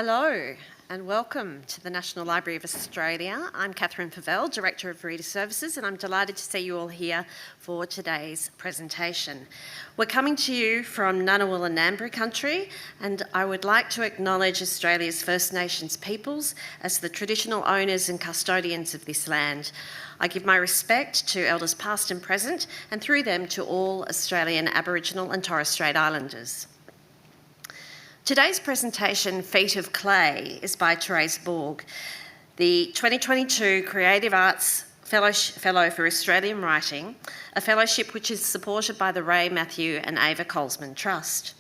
Hello and welcome to the National Library of Australia. I'm Catherine Favell, Director of Reader Services, and I'm delighted to see you all here for today's presentation. We're coming to you from Ngunnawal and Ngambri country, and I would like to acknowledge Australia's First Nations peoples as the traditional owners and custodians of this land. I give my respect to elders past and present, and through them to all Australian Aboriginal and Torres Strait Islanders. Today's presentation, Feet of Clay, is by Theresa Borg, the 2022 Creative Arts Fellow for Australian Writing, a fellowship which is supported by the Ray, Matthew and Ava Colesman Trust.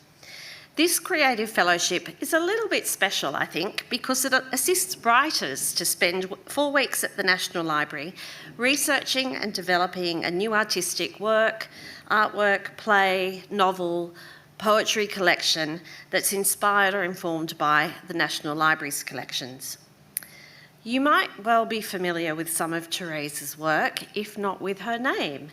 This creative fellowship is a little bit special, I think, because it assists writers to spend 4 weeks at the National Library researching and developing a new artistic work, artwork, play, novel, poetry collection that's inspired or informed by the National Library's collections. You might well be familiar with some of Theresa's work, if not with her name.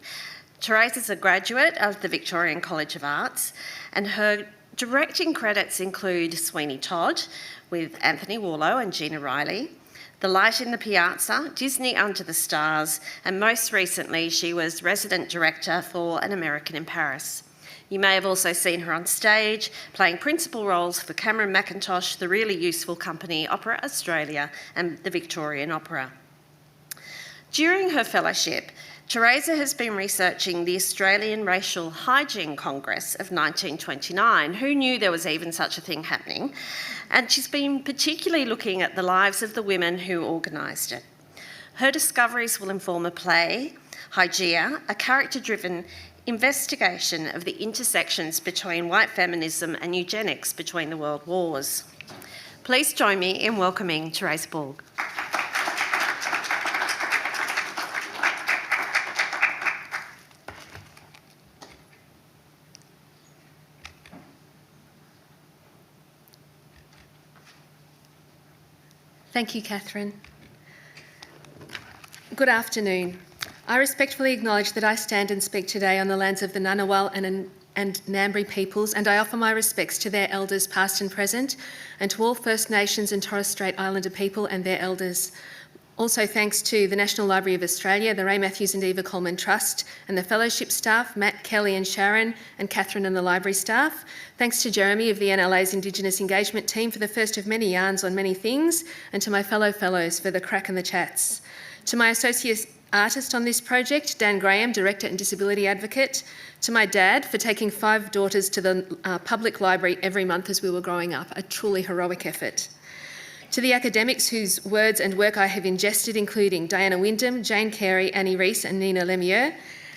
Theresa's a graduate of the Victorian College of Arts, and her directing credits include Sweeney Todd with Anthony Warlow and Gina Riley, The Light in the Piazza, Disney Under the Stars, and most recently she was resident director for An American in Paris. You may have also seen her on stage, playing principal roles for Cameron Mackintosh, the Really Useful Company, Opera Australia and the Victorian Opera. During her fellowship, Theresa has been researching the Australian Racial Hygiene Congress of 1929. Who knew there was even such a thing happening? And she's been particularly looking at the lives of the women who organised it. Her discoveries will inform a play, HYGEIA, a character-driven investigation of the intersections between white feminism and eugenics between the world wars. Please join me in welcoming Theresa Borg. Thank you, Catherine. Good afternoon. I respectfully acknowledge that I stand and speak today on the lands of the Ngunnawal and Ngambri peoples, and I offer my respects to their elders past and present, and to all First Nations and Torres Strait Islander people and their elders. Also thanks to the National Library of Australia, the Ray Matthews and Eva Coleman Trust, and the fellowship staff, Matt, Kelly and Sharon, and Catherine and the library staff. Thanks to Jeremy of the NLA's Indigenous Engagement team for the first of many yarns on many things, and to my fellow fellows for the crack and the chats. To my associate artist on this project, Dan Graham, Director and Disability Advocate, to my dad for taking 5 daughters to the public library every month as we were growing up, a truly heroic effort. To the academics whose words and work I have ingested, including Diana Wyndham, Jane Carey, Annie Rees and Nina Lemieux,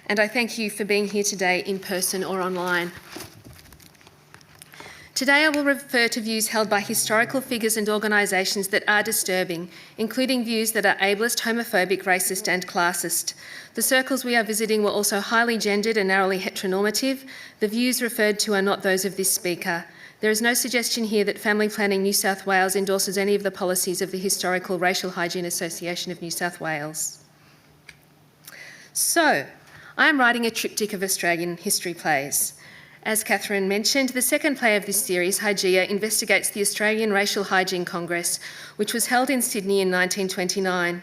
and I thank you for being here today in person or online. Today I will refer to views held by historical figures and organisations that are disturbing, including views that are ableist, homophobic, racist and classist. The circles we are visiting were also highly gendered and narrowly heteronormative. The views referred to are not those of this speaker. There is no suggestion here that Family Planning New South Wales endorses any of the policies of the Historical Racial Hygiene Association of New South Wales. So, I am writing a triptych of Australian history plays. As Catherine mentioned, the second play of this series, HYGEIA, investigates the Australian Racial Hygiene Congress, which was held in Sydney in 1929.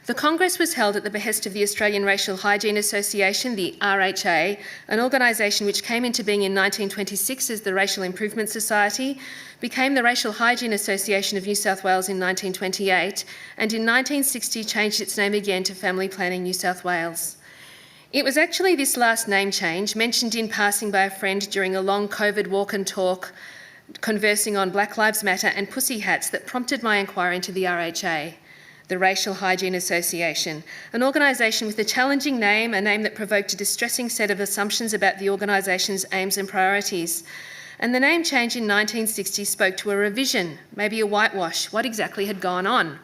The Congress was held at the behest of the Australian Racial Hygiene Association, the RHA, an organisation which came into being in 1926 as the Racial Improvement Society, became the Racial Hygiene Association of New South Wales in 1928, and in 1960 changed its name again to Family Planning New South Wales. It was actually this last name change, mentioned in passing by a friend during a long COVID walk and talk, conversing on Black Lives Matter and pussy hats, that prompted my inquiry into the RHA, the Racial Hygiene Association, an organisation with a challenging name, a name that provoked a distressing set of assumptions about the organisation's aims and priorities. And the name change in 1960 spoke to a revision, maybe a whitewash. What exactly had gone on?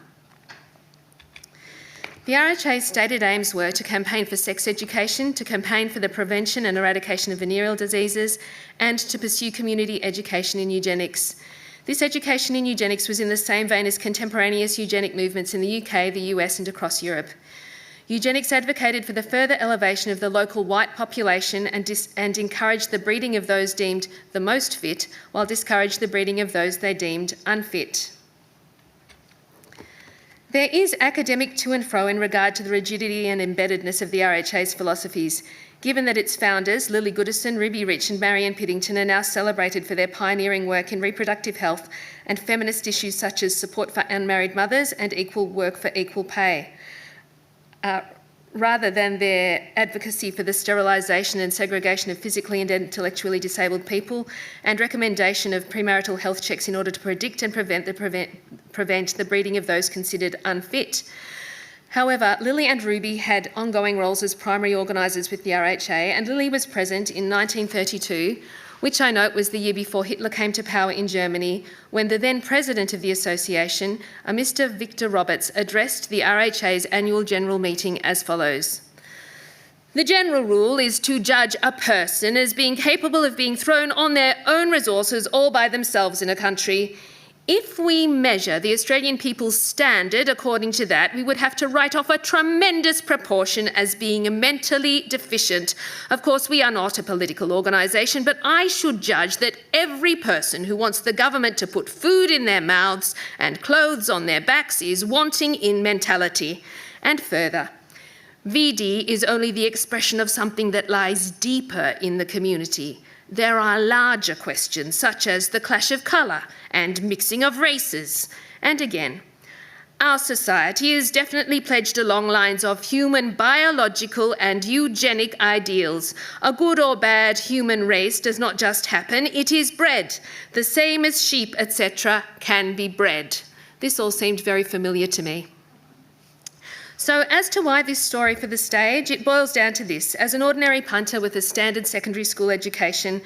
The RHA's stated aims were to campaign for sex education, to campaign for the prevention and eradication of venereal diseases, and to pursue community education in eugenics. This education in eugenics was in the same vein as contemporaneous eugenic movements in the UK, the US and across Europe. Eugenics advocated for the further elevation of the local white population and encouraged the breeding of those deemed the most fit, while discouraged the breeding of those they deemed unfit. There is academic to and fro in regard to the rigidity and embeddedness of the RHA's philosophies, given that its founders, Lillie Goodison, Ruby Rich and Marianne Piddington, are now celebrated for their pioneering work in reproductive health and feminist issues such as support for unmarried mothers and equal work for equal pay, rather than their advocacy for the sterilisation and segregation of physically and intellectually disabled people and recommendation of premarital health checks in order to predict and prevent the breeding of those considered unfit. However, Lillie and Ruby had ongoing roles as primary organisers with the RHA, and Lillie was present in 1932, which I note was the year before Hitler came to power in Germany, when the then president of the association, a Mr. Victor Roberts, addressed the RHA's annual general meeting as follows. The general rule is to judge a person as being capable of being thrown on their own resources all by themselves in a country. If we measure the Australian people's standard according to that, we would have to write off a tremendous proportion as being mentally deficient. Of course, we are not a political organisation, but I should judge that every person who wants the government to put food in their mouths and clothes on their backs is wanting in mentality. And further, VD is only the expression of something that lies deeper in the community. There are larger questions, such as the clash of colour and mixing of races. And again, our society is definitely pledged along lines of human biological and eugenic ideals. A good or bad human race does not just happen, it is bred. The same as sheep, etc., can be bred. This all seemed very familiar to me. So as to why this story for the stage, it boils down to this. As an ordinary punter with a standard secondary school education,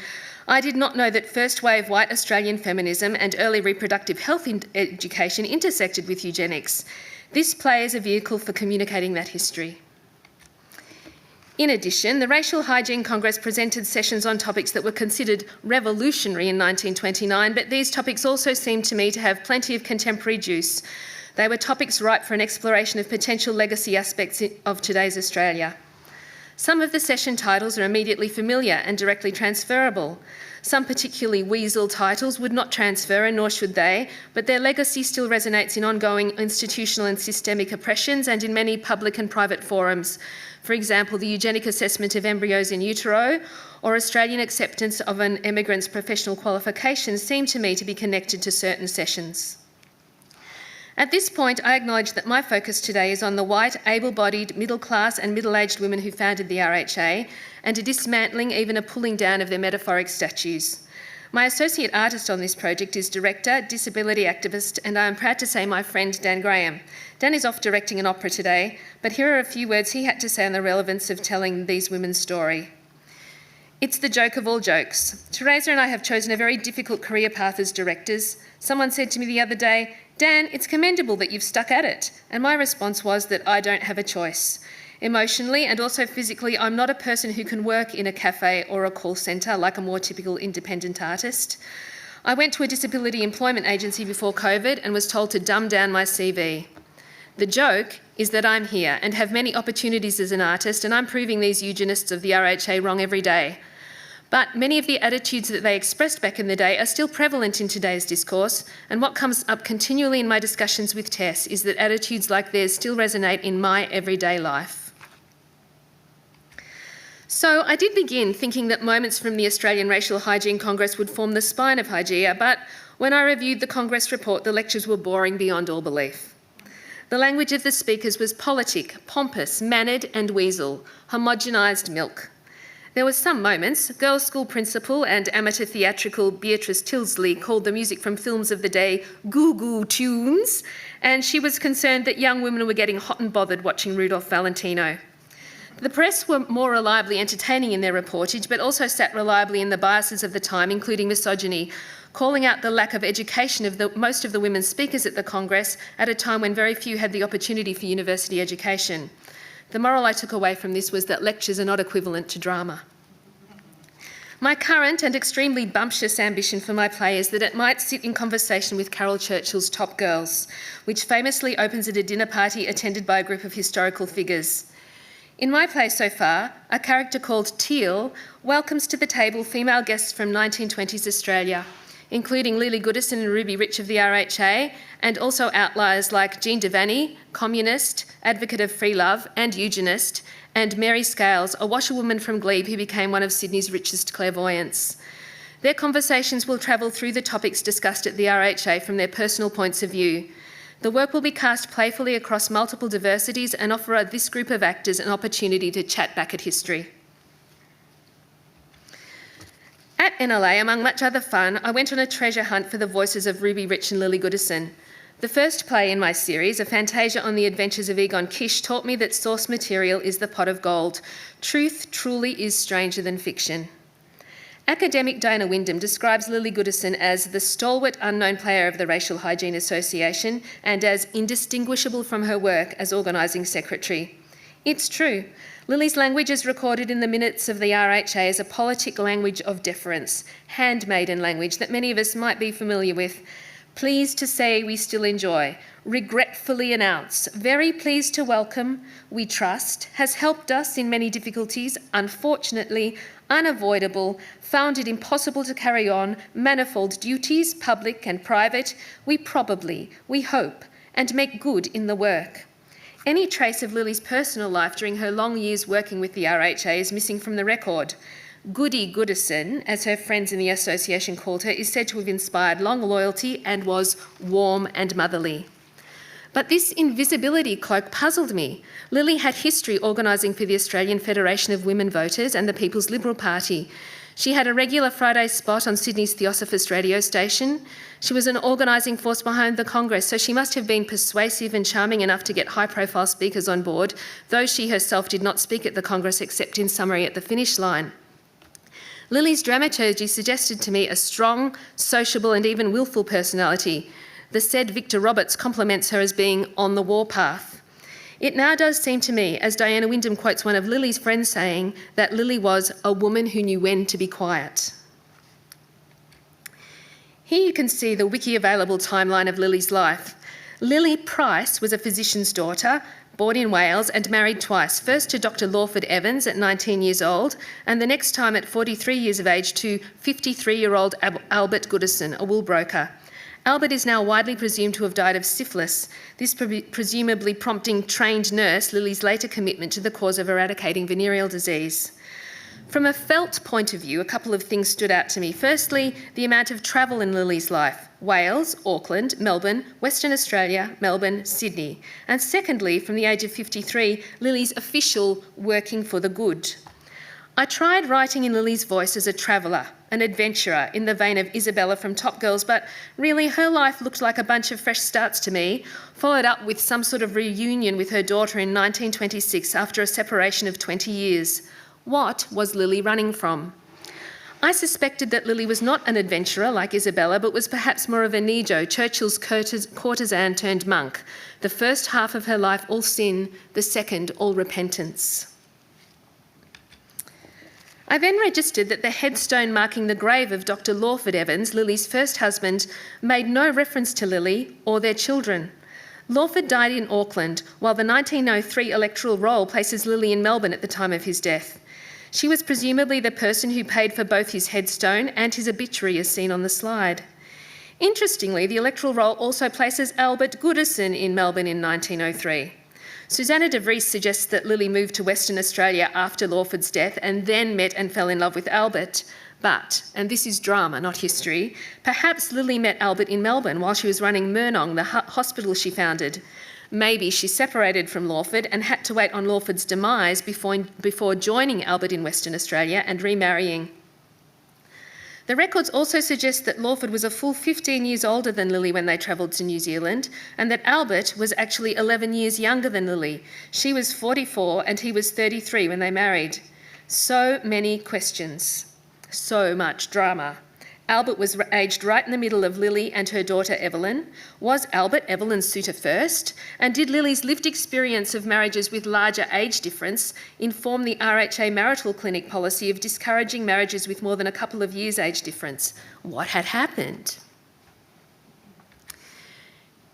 I did not know that first wave white Australian feminism and early reproductive health education intersected with eugenics. This play is a vehicle for communicating that history. In addition, the Racial Hygiene Congress presented sessions on topics that were considered revolutionary in 1929, but these topics also seemed to me to have plenty of contemporary juice. They were topics ripe for an exploration of potential legacy aspects of today's Australia. Some of the session titles are immediately familiar and directly transferable. Some particularly weasel titles would not transfer, and nor should they, but their legacy still resonates in ongoing institutional and systemic oppressions and in many public and private forums. For example, the eugenic assessment of embryos in utero or Australian acceptance of an emigrant's professional qualifications seem to me to be connected to certain sessions. At this point, I acknowledge that my focus today is on the white, able-bodied, middle-class and middle-aged women who founded the RHA and a dismantling, even a pulling down of their metaphoric statues. My associate artist on this project is director, disability activist, and I am proud to say my friend Dan Graham. Dan is off directing an opera today, but here are a few words he had to say on the relevance of telling these women's story. It's the joke of all jokes. Theresa and I have chosen a very difficult career path as directors. Someone said to me the other day, Dan, it's commendable that you've stuck at it. And my response was that I don't have a choice. Emotionally and also physically, I'm not a person who can work in a cafe or a call centre like a more typical independent artist. I went to a disability employment agency before COVID and was told to dumb down my CV. The joke is that I'm here and have many opportunities as an artist, and I'm proving these eugenists of the RHA wrong every day. But many of the attitudes that they expressed back in the day are still prevalent in today's discourse, and what comes up continually in my discussions with Tess is that attitudes like theirs still resonate in my everyday life. So I did begin thinking that moments from the Australian Racial Hygiene Congress would form the spine of HYGEIA, but when I reviewed the Congress report, the lectures were boring beyond all belief. The language of the speakers was politic, pompous, mannered and weasel, homogenised milk. There were some moments. Girls' school principal and amateur theatrical Beatrice Tilsley called the music from films of the day goo-goo tunes, and she was concerned that young women were getting hot and bothered watching Rudolph Valentino. The press were more reliably entertaining in their reportage, but also sat reliably in the biases of the time, including misogyny, calling out the lack of education of most of the women speakers at the Congress at a time when very few had the opportunity for university education. The moral I took away from this was that lectures are not equivalent to drama. My current and extremely bumptious ambition for my play is that it might sit in conversation with Carol Churchill's Top Girls, which famously opens at a dinner party attended by a group of historical figures. In my play so far, a character called Teal welcomes to the table female guests from 1920s Australia. including Lillie Goodison and Ruby Rich of the RHA, and also outliers like Jean Devaney, communist, advocate of free love and eugenist, and Mary Scales, a washerwoman from Glebe who became one of Sydney's richest clairvoyants. Their conversations will travel through the topics discussed at the RHA from their personal points of view. The work will be cast playfully across multiple diversities and offer this group of actors an opportunity to chat back at history. At NLA, among much other fun, I went on a treasure hunt for the voices of Ruby Rich and Lillie Goodison. The first play in my series, a fantasia on the adventures of Egon Kish, taught me that source material is the pot of gold. Truth truly is stranger than fiction. Academic Diana Wyndham describes Lillie Goodison as the stalwart unknown player of the Racial Hygiene Association and as indistinguishable from her work as organising secretary. It's true. Lillie's language is recorded in the minutes of the RHA as a politic language of deference, handmaiden language that many of us might be familiar with. Pleased to say we still enjoy, regretfully announce, very pleased to welcome, we trust, has helped us in many difficulties, unfortunately, unavoidable, found it impossible to carry on, manifold duties, public and private, we probably, we hope, and make good in the work. Any trace of Lillie's personal life during her long years working with the RHA is missing from the record. Goodison, as her friends in the association called her, is said to have inspired long loyalty and was warm and motherly. But this invisibility cloak puzzled me. Lillie had history organising for the Australian Federation of Women Voters and the People's Liberal Party. She had a regular Friday spot on Sydney's Theosophist radio station. She was an organising force behind the Congress, so she must have been persuasive and charming enough to get high-profile speakers on board, though she herself did not speak at the Congress except in summary at the finish line. Lillie's dramaturgy suggested to me a strong, sociable and even willful personality. The said Victor Roberts compliments her as being on the warpath. It now does seem to me, as Diana Wyndham quotes one of Lillie's friends saying, that Lillie was a woman who knew when to be quiet. Here you can see the wiki-available timeline of Lillie's life. Lillie Price was a physician's daughter, born in Wales and married twice, first to Dr. Lawford Evans at 19 years old, and the next time at 43 years of age to 53-year-old Albert Goodison, a wool broker. Albert is now widely presumed to have died of syphilis, this presumably prompting trained nurse Lillie's later commitment to the cause of eradicating venereal disease. From a felt point of view, a couple of things stood out to me. Firstly, the amount of travel in Lillie's life: Wales, Auckland, Melbourne, Western Australia, Melbourne, Sydney. And secondly, from the age of 53, Lillie's official working for the good. I tried writing in Lillie's voice as a traveller, an adventurer, in the vein of Isabella from Top Girls, but really her life looked like a bunch of fresh starts to me, followed up with some sort of reunion with her daughter in 1926 after a separation of 20 years. What was Lillie running from? I suspected that Lillie was not an adventurer like Isabella, but was perhaps more of a Nijo, Churchill's courtesan turned monk. The first half of her life all sin, the second all repentance. I then registered that the headstone marking the grave of Dr. Lawford Evans, Lillie's first husband, made no reference to Lillie or their children. Lawford died in Auckland, while the 1903 electoral roll places Lillie in Melbourne at the time of his death. She was presumably the person who paid for both his headstone and his obituary as seen on the slide. Interestingly, the electoral roll also places Albert Goodison in Melbourne in 1903. Susanna de Vries suggests that Lillie moved to Western Australia after Lawford's death and then met and fell in love with Albert. But, and this is drama, not history, perhaps Lillie met Albert in Melbourne while she was running Murnong, the hospital she founded. Maybe she separated from Lawford and had to wait on Lawford's demise before joining Albert in Western Australia and remarrying. The records also suggest that Lawford was a full 15 years older than Lillie when they travelled to New Zealand, and that Albert was actually 11 years younger than Lillie. She was 44 and he was 33 when they married. So many questions, so much drama. Albert was aged right in the middle of Lillie and her daughter Evelyn. Was Albert Evelyn's suitor first? And did Lillie's lived experience of marriages with larger age difference inform the RHA marital clinic policy of discouraging marriages with more than a couple of years age difference? What had happened?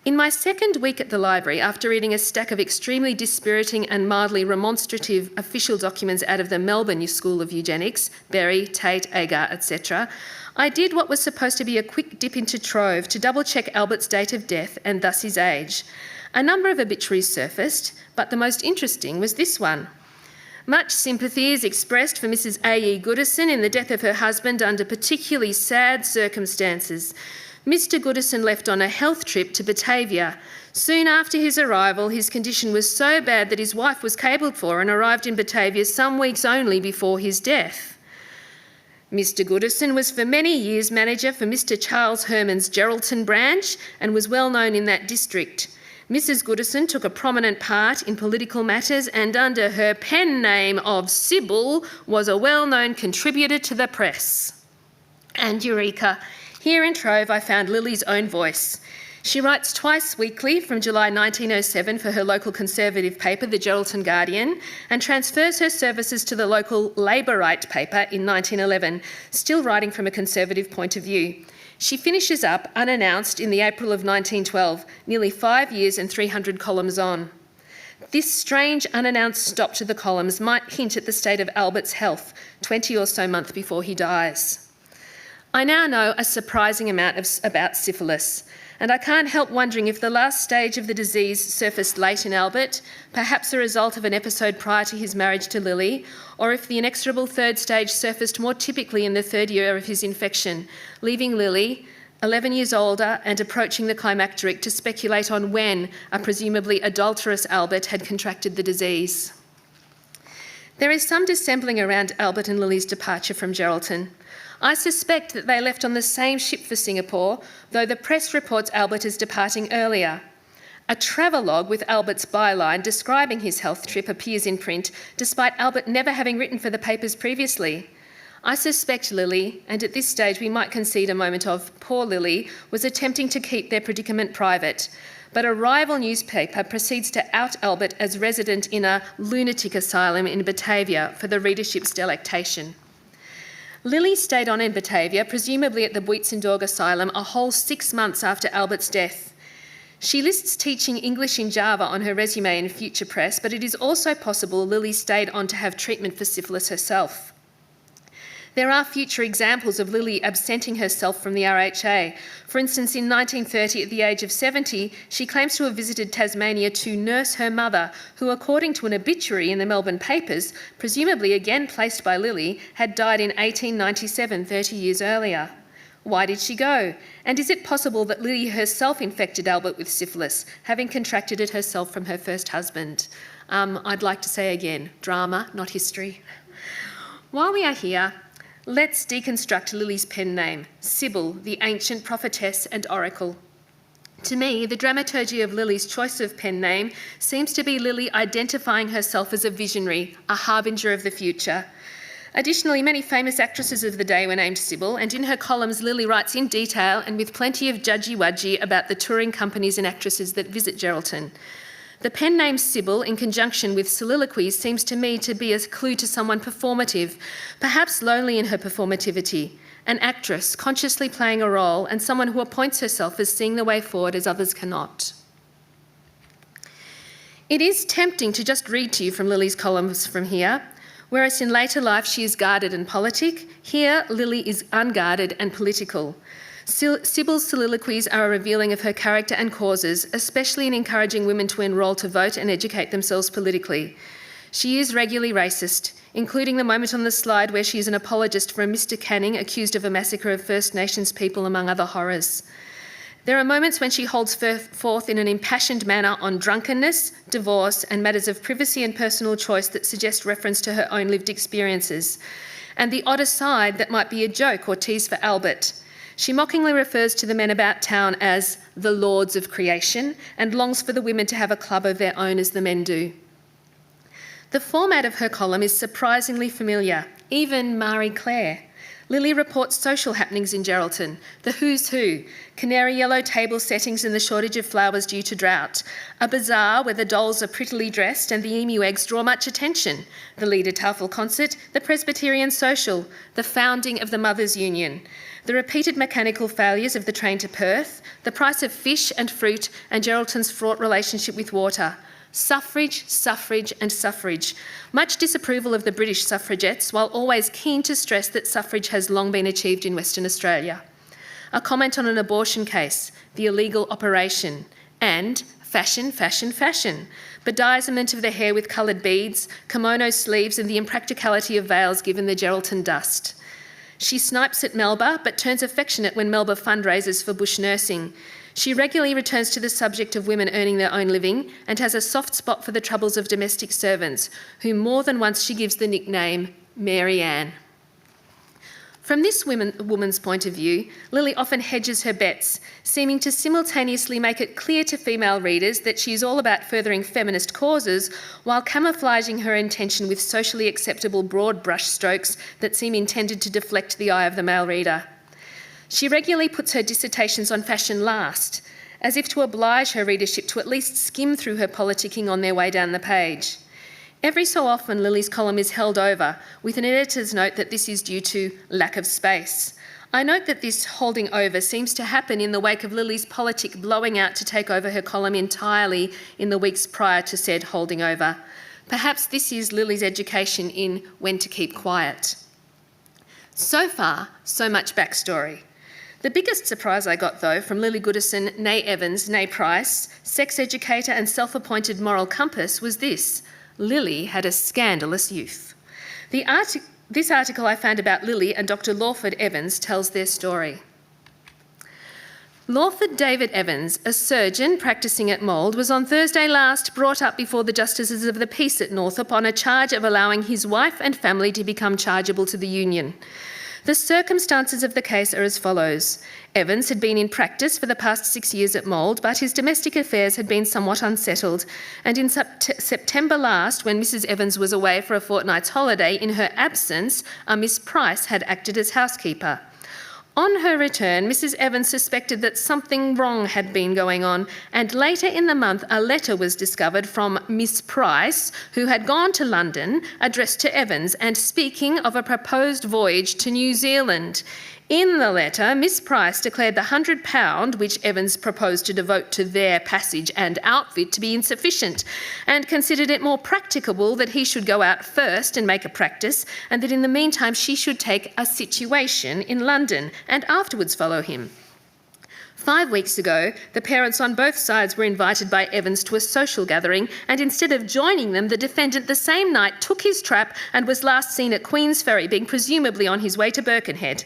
In my second week at the library, after reading a stack of extremely dispiriting and mildly remonstrative official documents out of the Melbourne School of Eugenics, Berry, Tate, Agar, etc., I did what was supposed to be a quick dip into Trove to double-check Albert's date of death and thus his age. A number of obituaries surfaced, but the most interesting was this one. Much sympathy is expressed for Mrs. A.E. Goodison in the death of her husband under particularly sad circumstances. Mr. Goodison left on a health trip to Batavia. Soon after his arrival, his condition was so bad that his wife was cabled for and arrived in Batavia some weeks only before his death. Mr. Goodison was for many years manager for Mr. Charles Herman's Geraldton branch and was well known in that district. Mrs. Goodison took a prominent part in political matters and under her pen name of Sybil was a well-known contributor to the press. And eureka! Here in Trove I found Lillie's own voice. She writes twice weekly from July 1907 for her local Conservative paper, the Geraldton Guardian, and transfers her services to the local Labourite paper in 1911, still writing from a Conservative point of view. She finishes up unannounced in the April of 1912, nearly 5 years and 300 columns on. This strange unannounced stop to the columns might hint at the state of Albert's health 20 or so months before he dies. I now know a surprising amount about syphilis, and I can't help wondering if the last stage of the disease surfaced late in Albert, perhaps a result of an episode prior to his marriage to Lillie, or if the inexorable third stage surfaced more typically in the third year of his infection, leaving Lillie, 11 years older and approaching the climacteric, to speculate on when a presumably adulterous Albert had contracted the disease. There is some dissembling around Albert and Lillie's departure from Geraldton. I suspect that they left on the same ship for Singapore, though the press reports Albert as departing earlier. A travelogue with Albert's byline describing his health trip appears in print, despite Albert never having written for the papers previously. I suspect Lillie, and at this stage we might concede a moment of poor Lillie, was attempting to keep their predicament private. But a rival newspaper proceeds to out Albert as resident in a lunatic asylum in Batavia for the readership's delectation. Lillie stayed on in Batavia, presumably at the Buitzendorf Asylum, a whole 6 months after Albert's death. She lists teaching English in Java on her resume in Future Press, but it is also possible Lillie stayed on to have treatment for syphilis herself. There are future examples of Lillie absenting herself from the RHA. For instance, in 1930, at the age of 70, she claims to have visited Tasmania to nurse her mother, who, according to an obituary in the Melbourne papers, presumably again placed by Lillie, had died in 1897, 30 years earlier. Why did she go? And is it possible that Lillie herself infected Albert with syphilis, having contracted it herself from her first husband? I'd like to say again, drama, not history. While we are here, let's deconstruct Lillie's pen name, Sybil, the ancient prophetess and oracle. To me, the dramaturgy of Lillie's choice of pen name seems to be Lillie identifying herself as a visionary, a harbinger of the future. Additionally, many famous actresses of the day were named Sybil, and in her columns Lillie writes in detail and with plenty of judgy-wudgy about the touring companies and actresses that visit Geraldton. The pen name Sybil, in conjunction with soliloquies, seems to me to be a clue to someone performative, perhaps lonely in her performativity, an actress consciously playing a role and someone who appoints herself as seeing the way forward as others cannot. It is tempting to just read to you from Lillie's columns from here. Whereas in later life she is guarded and politic, here Lillie is unguarded and political. Sybil's soliloquies are a revealing of her character and causes, especially in encouraging women to enrol to vote and educate themselves politically. She is regularly racist, including the moment on the slide where she is an apologist for a Mr. Canning accused of a massacre of First Nations people, among other horrors. There are moments when she holds forth in an impassioned manner on drunkenness, divorce, and matters of privacy and personal choice that suggest reference to her own lived experiences, and the odd aside that might be a joke or tease for Albert. She mockingly refers to the men about town as the lords of creation and longs for the women to have a club of their own as the men do. The format of her column is surprisingly familiar, even Marie Claire. Lillie reports social happenings in Geraldton, the who's who, canary yellow table settings and the shortage of flowers due to drought, a bazaar where the dolls are prettily dressed and the emu eggs draw much attention, the Lieder Tafel concert, the Presbyterian social, the founding of the Mothers' Union. the repeated mechanical failures of the train to Perth, the price of fish and fruit, and Geraldton's fraught relationship with water. Suffrage, suffrage and suffrage. Much disapproval of the British suffragettes, while always keen to stress that suffrage has long been achieved in Western Australia. A comment on an abortion case, the illegal operation, and fashion, fashion, fashion. Bedizenment of the hair with coloured beads, kimono sleeves and the impracticality of veils given the Geraldton dust. She snipes at Melba, but turns affectionate when Melba fundraises for bush nursing. She regularly returns to the subject of women earning their own living and has a soft spot for the troubles of domestic servants, whom more than once she gives the nickname Mary Ann. From this woman's point of view, Lillie often hedges her bets, seeming to simultaneously make it clear to female readers that she is all about furthering feminist causes while camouflaging her intention with socially acceptable broad brushstrokes that seem intended to deflect the eye of the male reader. She regularly puts her dissertations on fashion last, as if to oblige her readership to at least skim through her politicking on their way down the page. Every so often, Lillie's column is held over, with an editor's note that this is due to lack of space. I note that this holding over seems to happen in the wake of Lillie's politic blowing out to take over her column entirely in the weeks prior to said holding over. Perhaps this is Lillie's education in when to keep quiet. So far, so much backstory. The biggest surprise I got, though, from Lillie Goodison, née Evans, née Price, sex educator and self-appointed moral compass, was this: Lillie had a scandalous youth. This article I found about Lillie and Dr. Lawford Evans tells their story. Lawford David Evans, a surgeon practising at Mould, was on Thursday last brought up before the Justices of the Peace at Northup on a charge of allowing his wife and family to become chargeable to the Union. The circumstances of the case are as follows. Evans had been in practice for the past 6 years at Mould, but his domestic affairs had been somewhat unsettled, and in September last, when Mrs. Evans was away for a fortnight's holiday, in her absence, a Miss Price had acted as housekeeper. On her return, Mrs. Evans suspected that something wrong had been going on, and later in the month a letter was discovered from Miss Price, who had gone to London, addressed to Evans and speaking of a proposed voyage to New Zealand. In the letter, Miss Price declared the £100 which Evans proposed to devote to their passage and outfit to be insufficient, and considered it more practicable that he should go out first and make a practice, and that in the meantime she should take a situation in London and afterwards follow him. 5 weeks ago, the parents on both sides were invited by Evans to a social gathering, and instead of joining them, the defendant the same night took his trap and was last seen at Queen's Ferry, being presumably on his way to Birkenhead.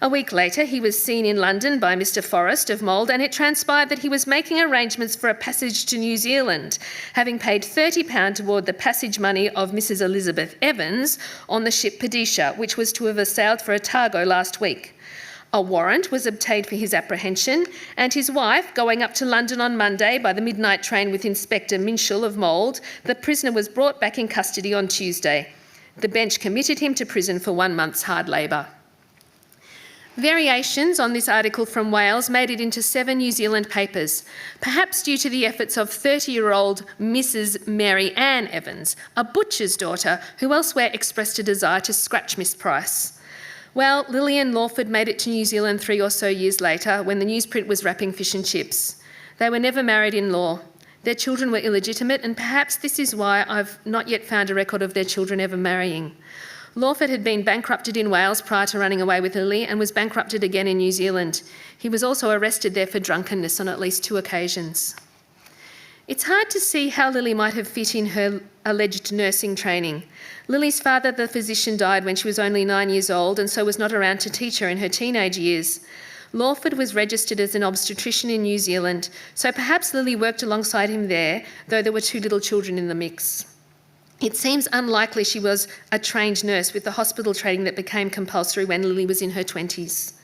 A week later, he was seen in London by Mr. Forrest of Mould, and it transpired that he was making arrangements for a passage to New Zealand, having paid £30 toward the passage money of Mrs. Elizabeth Evans on the ship Padisha, which was to have sailed for Otago last week. A warrant was obtained for his apprehension, and his wife, going up to London on Monday by the midnight train with Inspector Minshall of Mould, the prisoner was brought back in custody on Tuesday. The bench committed him to prison for 1 month's hard labour. Variations on this article from Wales made it into 7 New Zealand papers, perhaps due to the efforts of 30-year-old Mrs. Mary Ann Evans, a butcher's daughter who elsewhere expressed a desire to scratch Miss Price. Well, Lillie and Lawford made it to New Zealand 3 or so years later when the newsprint was wrapping fish and chips. They were never married in law. Their children were illegitimate, and perhaps this is why I've not yet found a record of their children ever marrying. Lawford had been bankrupted in Wales prior to running away with Lillie and was bankrupted again in New Zealand. He was also arrested there for drunkenness on at least 2 occasions. It's hard to see how Lillie might have fit in her alleged nursing training. Lillie's father, the physician, died when she was only 9 years old and so was not around to teach her in her teenage years. Lawford was registered as an obstetrician in New Zealand, so perhaps Lillie worked alongside him there, though there were 2 little children in the mix. It seems unlikely she was a trained nurse with the hospital training that became compulsory when Lillie was in her 20s.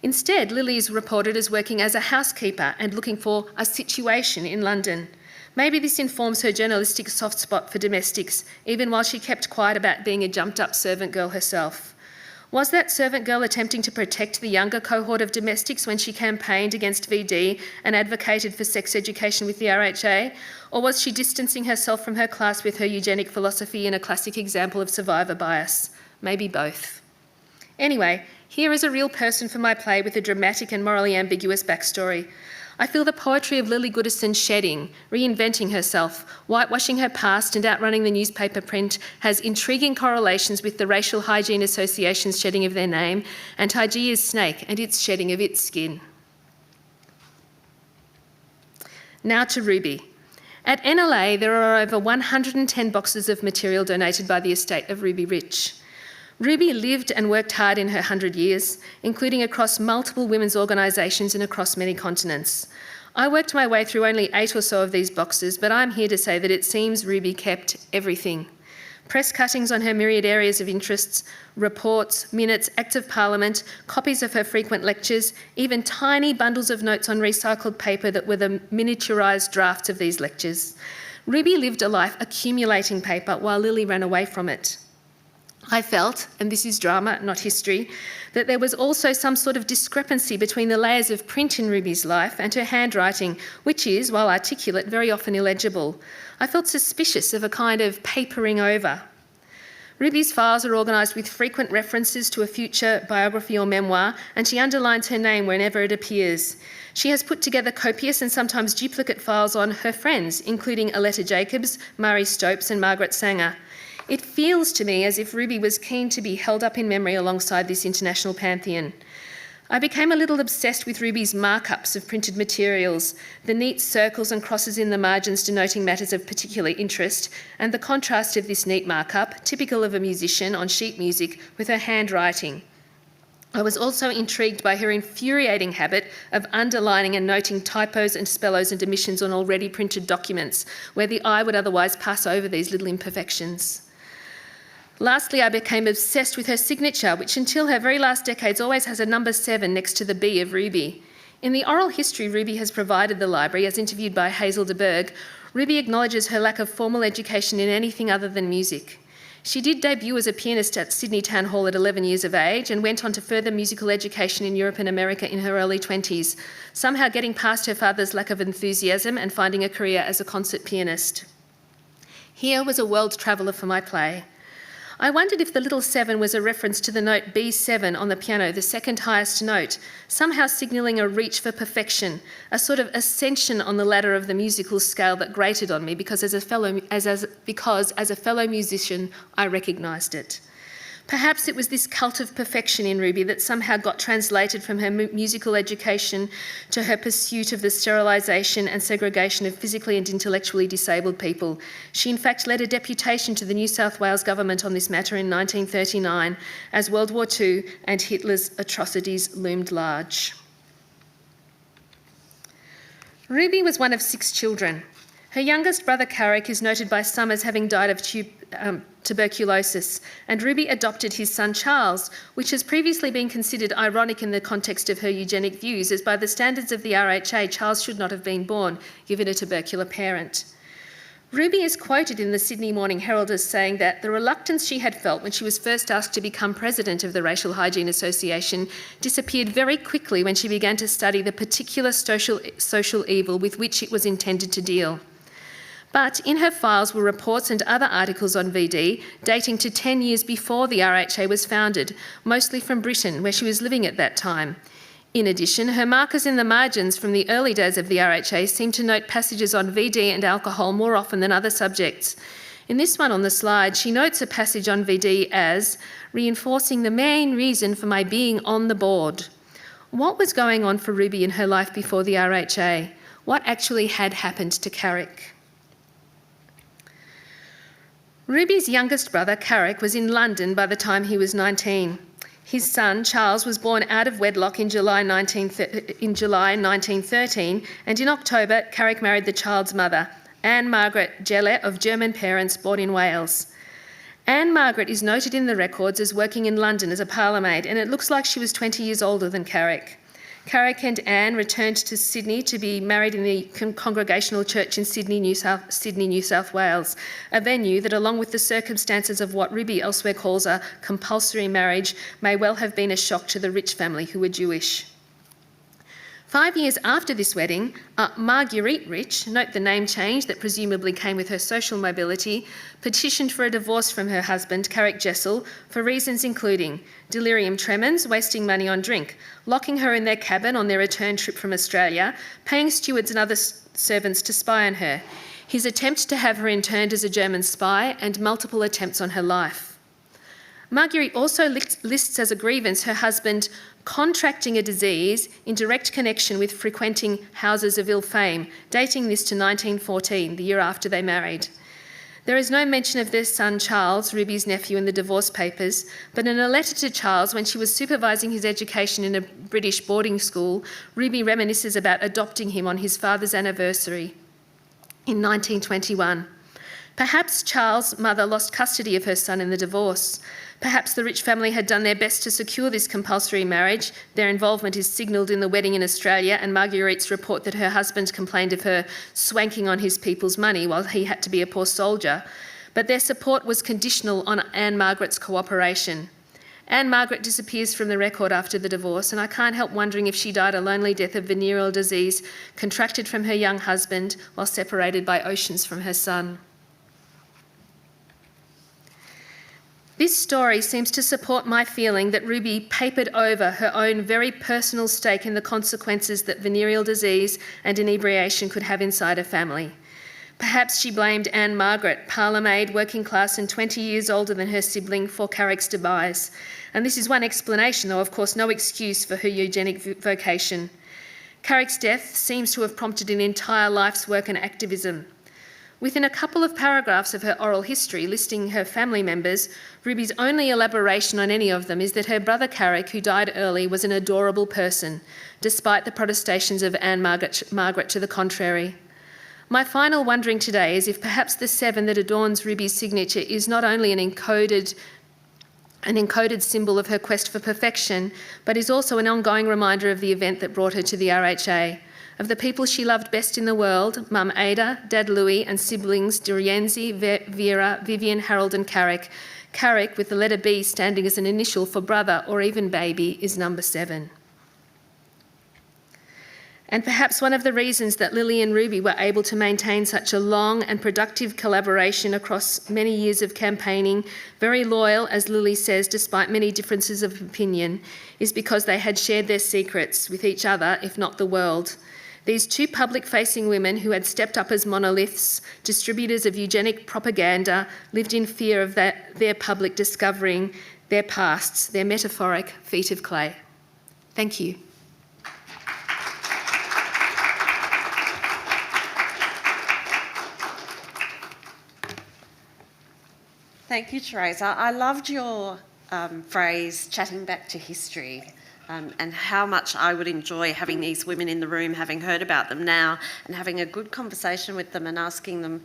Instead, Lillie is reported as working as a housekeeper and looking for a situation in London. Maybe this informs her journalistic soft spot for domestics, even while she kept quiet about being a jumped-up servant girl herself. Was that servant girl attempting to protect the younger cohort of domestics when she campaigned against VD and advocated for sex education with the RHA? Or was she distancing herself from her class with her eugenic philosophy in a classic example of survivor bias? Maybe both. Anyway, Here is a real person for my play with a dramatic and morally ambiguous backstory. I feel the poetry of Lillie Goodison shedding, reinventing herself, whitewashing her past and outrunning the newspaper print has intriguing correlations with the Racial Hygiene Association's shedding of their name and HYGEIA's snake and its shedding of its skin. Now to Ruby. At NLA, there are over 110 boxes of material donated by the estate of Ruby Rich. Ruby lived and worked hard in her 100 years, including across multiple women's organisations and across many continents. I worked my way through only 8 or so of these boxes, but I'm here to say that it seems Ruby kept everything. Press cuttings on her myriad areas of interests, reports, minutes, acts of parliament, copies of her frequent lectures, even tiny bundles of notes on recycled paper that were the miniaturised drafts of these lectures. Ruby lived a life accumulating paper while Lillie ran away from it. I felt, and this is drama, not history, that there was also some sort of discrepancy between the layers of print in Ruby's life and her handwriting, which is, while articulate, very often illegible. I felt suspicious of a kind of papering over. Ruby's files are organised with frequent references to a future biography or memoir, and she underlines her name whenever it appears. She has put together copious and sometimes duplicate files on her friends, including Aletta Jacobs, Marie Stopes and Margaret Sanger. It feels to me as if Ruby was keen to be held up in memory alongside this international pantheon. I became a little obsessed with Ruby's markups of printed materials, the neat circles and crosses in the margins denoting matters of particular interest, and the contrast of this neat markup, typical of a musician on sheet music, with her handwriting. I was also intrigued by her infuriating habit of underlining and noting typos and spellos and omissions on already printed documents, where the eye would otherwise pass over these little imperfections. Lastly, I became obsessed with her signature, which until her very last decades always has a number 7 next to the B of Ruby. In the oral history Ruby has provided the library, as interviewed by Hazel de Berg, Ruby acknowledges her lack of formal education in anything other than music. She did debut as a pianist at Sydney Town Hall at 11 years of age and went on to further musical education in Europe and America in her early 20s, somehow getting past her father's lack of enthusiasm and finding a career as a concert pianist. Here was a world traveller for my play. I wondered if the little 7 was a reference to the note B7 on the piano, the second highest note, somehow signalling a reach for perfection, a sort of ascension on the ladder of the musical scale that grated on me because as a fellow musician, I recognised it. Perhaps it was this cult of perfection in Ruby that somehow got translated from her musical education to her pursuit of the sterilisation and segregation of physically and intellectually disabled people. She in fact led a deputation to the New South Wales government on this matter in 1939 as World War II and Hitler's atrocities loomed large. Ruby was one of 6 children. Her youngest brother Carrick is noted by some as having died of tuberculosis, and Ruby adopted his son Charles, which has previously been considered ironic in the context of her eugenic views, as by the standards of the RHA, Charles should not have been born, given a tubercular parent. Ruby is quoted in the Sydney Morning Herald as saying that the reluctance she had felt when she was first asked to become president of the Racial Hygiene Association disappeared very quickly when she began to study the particular social evil with which it was intended to deal. But in her files were reports and other articles on VD dating to 10 years before the RHA was founded, mostly from Britain, where she was living at that time. In addition, her markers in the margins from the early days of the RHA seem to note passages on VD and alcohol more often than other subjects. In this one on the slide, she notes a passage on VD as reinforcing the main reason for my being on the board. What was going on for Ruby in her life before the RHA? What actually had happened to Carrick? Ruby's youngest brother, Carrick, was in London by the time he was 19. His son, Charles, was born out of wedlock in July 1913, and in October, Carrick married the child's mother, Anne Margaret Gellert, of German parents, born in Wales. Anne Margaret is noted in the records as working in London as a parlourmaid, and it looks like she was 20 years older than Carrick. Carrick and Anne returned to Sydney to be married in the Congregational Church in Sydney, New South Wales, a venue that, along with the circumstances of what Ruby elsewhere calls a compulsory marriage, may well have been a shock to the Rich family, who were Jewish. 5 years after this wedding, Marguerite Rich, note the name change that presumably came with her social mobility, petitioned for a divorce from her husband, Carrick Jessel, for reasons including delirium tremens, wasting money on drink, locking her in their cabin on their return trip from Australia, paying stewards and other servants to spy on her, his attempt to have her interned as a German spy, and multiple attempts on her life. Marguerite also lists as a grievance her husband contracting a disease in direct connection with frequenting houses of ill fame, dating this to 1914, the year after they married. There is no mention of their son Charles, Ruby's nephew, in the divorce papers, but in a letter to Charles when she was supervising his education in a British boarding school, Ruby reminisces about adopting him on his father's anniversary in 1921. Perhaps Charles' mother lost custody of her son in the divorce. Perhaps the Rich family had done their best to secure this compulsory marriage. Their involvement is signalled in the wedding in Australia and Marguerite's report that her husband complained of her swanking on his people's money while he had to be a poor soldier. But their support was conditional on Anne Margaret's cooperation. Anne Margaret disappears from the record after the divorce, and I can't help wondering if she died a lonely death of venereal disease contracted from her young husband while separated by oceans from her son. This story seems to support my feeling that Ruby papered over her own very personal stake in the consequences that venereal disease and inebriation could have inside a family. Perhaps she blamed Anne Margaret, parlour maid, working class and 20 years older than her sibling, for Carrick's demise. And this is one explanation, though of course no excuse for her eugenic vocation. Carrick's death seems to have prompted an entire life's work and activism. Within a couple of paragraphs of her oral history listing her family members, Ruby's only elaboration on any of them is that her brother Carrick, who died early, was an adorable person, despite the protestations of Anne Margaret to the contrary. My final wondering today is if perhaps the 7 that adorns Ruby's signature is not only an encoded symbol of her quest for perfection, but is also an ongoing reminder of the event that brought her to the RHA. Of the people she loved best in the world, Mum Ada, Dad Louis and siblings Durienzi, Vera, Vivian, Harold and Carrick. Carrick, with the letter B standing as an initial for brother or even baby, is number 7. And perhaps one of the reasons that Lillie and Ruby were able to maintain such a long and productive collaboration across many years of campaigning, very loyal, as Lillie says, despite many differences of opinion, is because they had shared their secrets with each other, if not the world. These 2 public-facing women who had stepped up as monoliths, distributors of eugenic propaganda, lived in fear of their public discovering their pasts, their metaphoric feet of clay. Thank you. Thank you, Theresa. I loved your phrase, chatting back to history. And how much I would enjoy having these women in the room, having heard about them now, and having a good conversation with them and asking them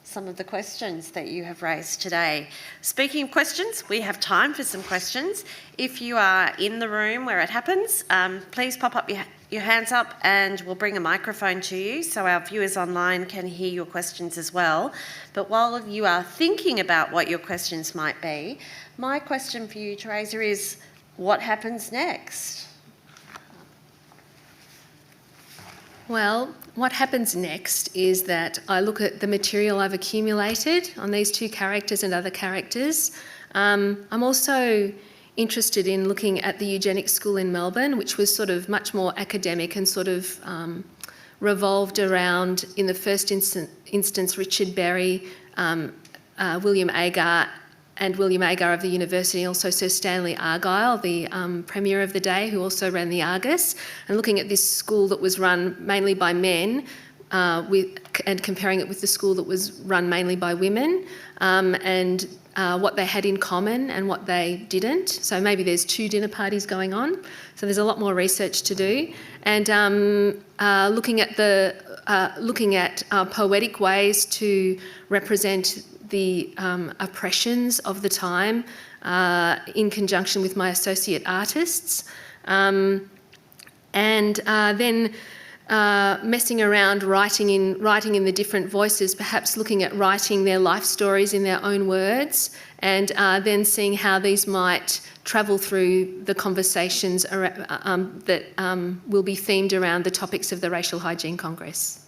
some of the questions that you have raised today. Speaking of questions, we have time for some questions. If you are in the room where it happens, please pop up your hands up and we'll bring a microphone to you so our viewers online can hear your questions as well. But while you are thinking about what your questions might be, my question for you, Theresa, is what happens next? Well, what happens next is that I look at the material I've accumulated on these 2 characters and other characters. I'm also interested in looking at the eugenics school in Melbourne, which was sort of much more academic and sort of revolved around, in the first instance, Richard Berry, William Agar, and William Agar of the university, also Sir Stanley Argyle, the Premier of the day, who also ran the Argus, and looking at this school that was run mainly by men and comparing it with the school that was run mainly by women, and what they had in common and what they didn't. So maybe there's 2 dinner parties going on, so there's a lot more research to do. And looking at poetic ways to represent the oppressions of the time in conjunction with my associate artists. And then messing around, writing in the different voices, perhaps looking at writing their life stories in their own words, and then seeing how these might travel through the conversations that will be themed around the topics of the Racial Hygiene Congress.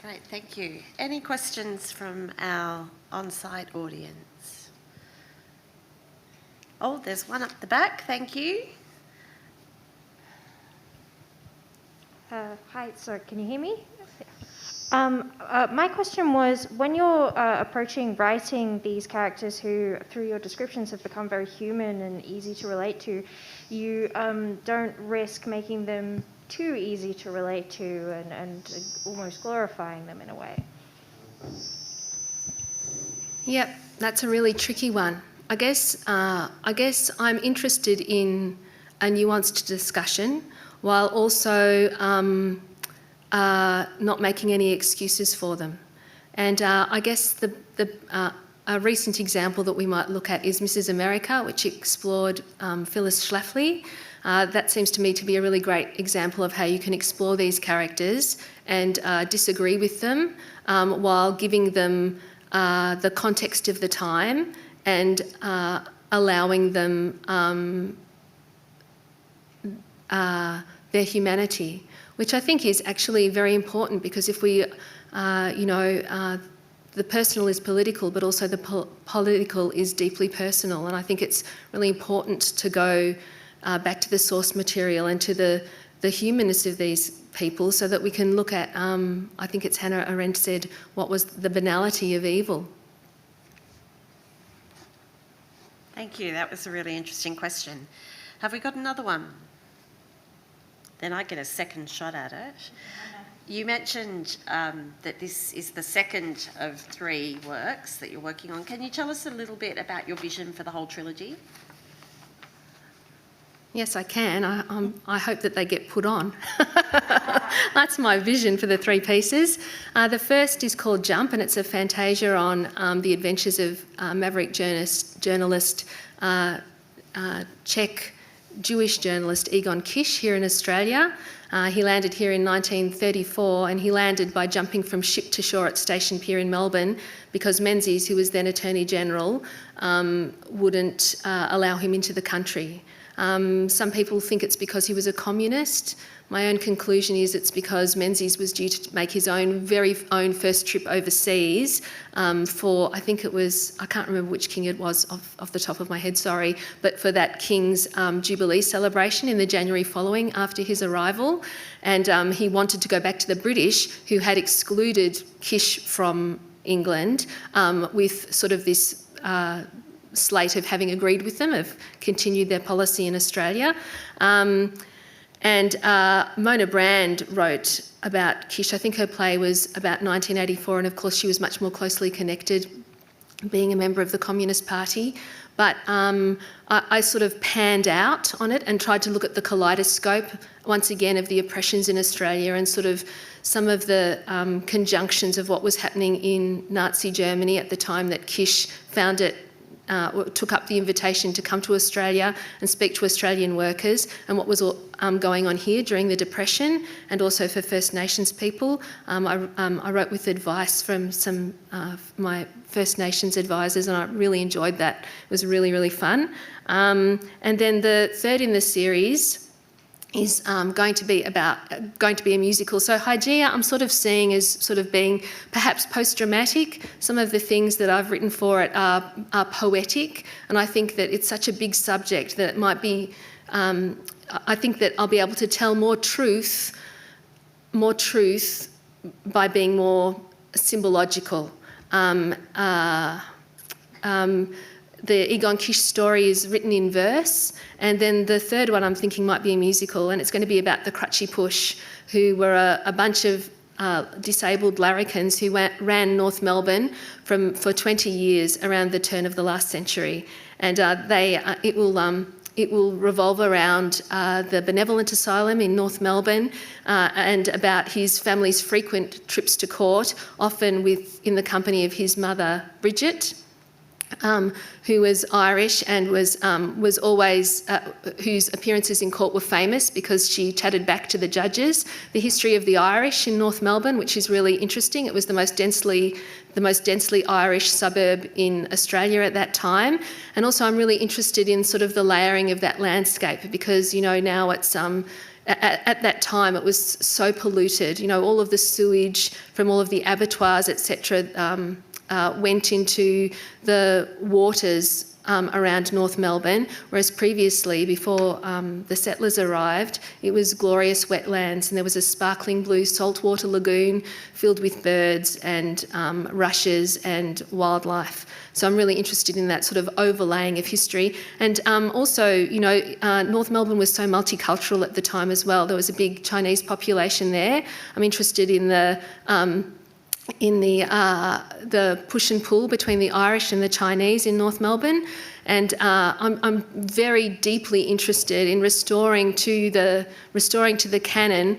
Great, thank you. Any questions from our on-site audience? Oh, there's one up the back, thank you. Hi, sorry, can you hear me? My question was, when you're approaching writing these characters who, through your descriptions, have become very human and easy to relate to, you don't risk making them too easy to relate to and almost glorifying them in a way. Yep, that's a really tricky one. I guess I'm interested in a nuanced discussion while also not making any excuses for them. And I guess a recent example that we might look at is Mrs. America, which explored Phyllis Schlafly. That seems to me to be a really great example of how you can explore these characters and disagree with them while giving them the context of the time and allowing them their humanity, which I think is actually very important, because if we, the personal is political, but also the political is deeply personal, and I think it's really important to go back to the source material and to the humanness of these people, so that we can look at, I think it's Hannah Arendt said, what was the banality of evil. Thank you, that was a really interesting question. Have we got another one? Then I get a second shot at it. You mentioned that this is the second of 3 works that you're working on. Can you tell us a little bit about your vision for the whole trilogy? Yes, I can. I hope that they get put on. That's my vision for the 3 pieces. The first is called Jump, and it's a fantasia on the adventures of maverick journalist, Czech Jewish journalist Egon Kisch here in Australia. He landed here in 1934, and he landed by jumping from ship to shore at Station Pier in Melbourne because Menzies, who was then Attorney General, wouldn't allow him into the country. Some people think it's because he was a communist. My own conclusion is it's because Menzies was due to make his very own first trip overseas for, I think it was, I can't remember which king it was off the top of my head, sorry, but for that king's Jubilee celebration in the January following after his arrival. And he wanted to go back to the British, who had excluded Kisch from England with sort of this slate of having agreed with them, have continued their policy in Australia. And Mona Brand wrote about Kisch. I think her play was about 1984, and of course she was much more closely connected, being a member of the Communist Party. But I sort of panned out on it and tried to look at the kaleidoscope, once again, of the oppressions in Australia and sort of some of the conjunctions of what was happening in Nazi Germany at the time that Kisch found it, took up the invitation to come to Australia and speak to Australian workers, and what was going on here during the Depression, and also for First Nations people. I wrote with advice from some of my First Nations advisors, and I really enjoyed that. It was really, really fun. And then the third in the series is going to be a musical. So HYGEIA I'm sort of seeing as sort of being perhaps post-dramatic. Some of the things that I've written for it are poetic, and I think that it's such a big subject that it might be, I think that I'll be able to tell more truth by being more symbological. The Egon Kisch story is written in verse, and then the third one I'm thinking might be a musical, and it's going to be about the Crutchy Push, who were a bunch of disabled larrikins who ran North Melbourne for 20 years around the turn of the last century, and it will revolve around the Benevolent Asylum in North Melbourne and about his family's frequent trips to court, often in the company of his mother Bridget. who was Irish and was always, whose appearances in court were famous because she chatted back to the judges. The history of the Irish in North Melbourne, which is really interesting. It was the most densely Irish suburb in Australia at that time. And also I'm really interested in sort of the layering of that landscape because, you know, now it's at that time it was so polluted. You know, all of the sewage from all of the abattoirs, etc., went into the waters around North Melbourne, whereas previously, before the settlers arrived, it was glorious wetlands and there was a sparkling blue saltwater lagoon filled with birds and rushes and wildlife. So I'm really interested in that sort of overlaying of history. And also, you know, North Melbourne was so multicultural at the time as well. There was a big Chinese population there. I'm interested in the push and pull between the Irish and the Chinese in North Melbourne, and I'm very deeply interested in restoring to the canon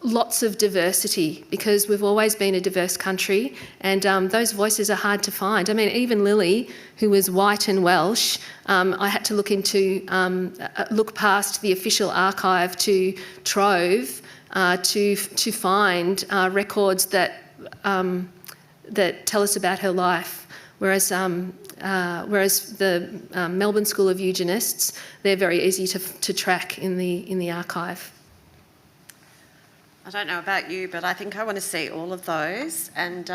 lots of diversity, because we've always been a diverse country, and those voices are hard to find. I mean, even Lillie, who was white and Welsh, I had to look past the official archive to Trove to find records that tell us about her life, whereas the Melbourne School of Eugenists, they're very easy to track in the archive. I don't know about you, but I think I want to see all of those. And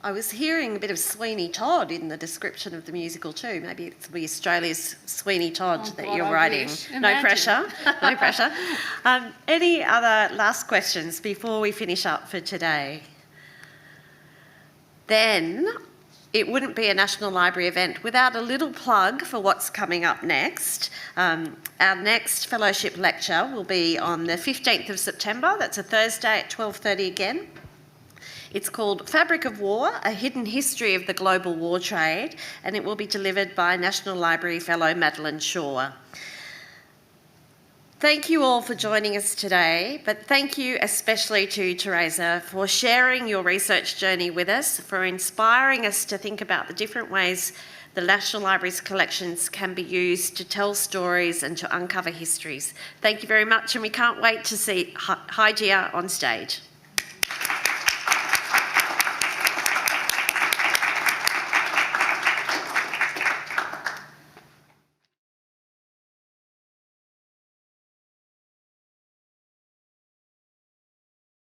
I was hearing a bit of Sweeney Todd in the description of the musical too. Maybe it's the Australia's Sweeney Todd that you're writing. No pressure, no pressure. Any other last questions before we finish up for today? Then it wouldn't be a National Library event without a little plug for what's coming up next. Our next fellowship lecture will be on the 15th of September. That's a Thursday at 12:30 again. It's called Fabric of War, A Hidden History of the Global War Trade, and it will be delivered by National Library Fellow Madeline Shaw. Thank you all for joining us today, but thank you especially to Theresa for sharing your research journey with us, for inspiring us to think about the different ways the National Library's collections can be used to tell stories and to uncover histories. Thank you very much, and we can't wait to see HYGEIA on stage.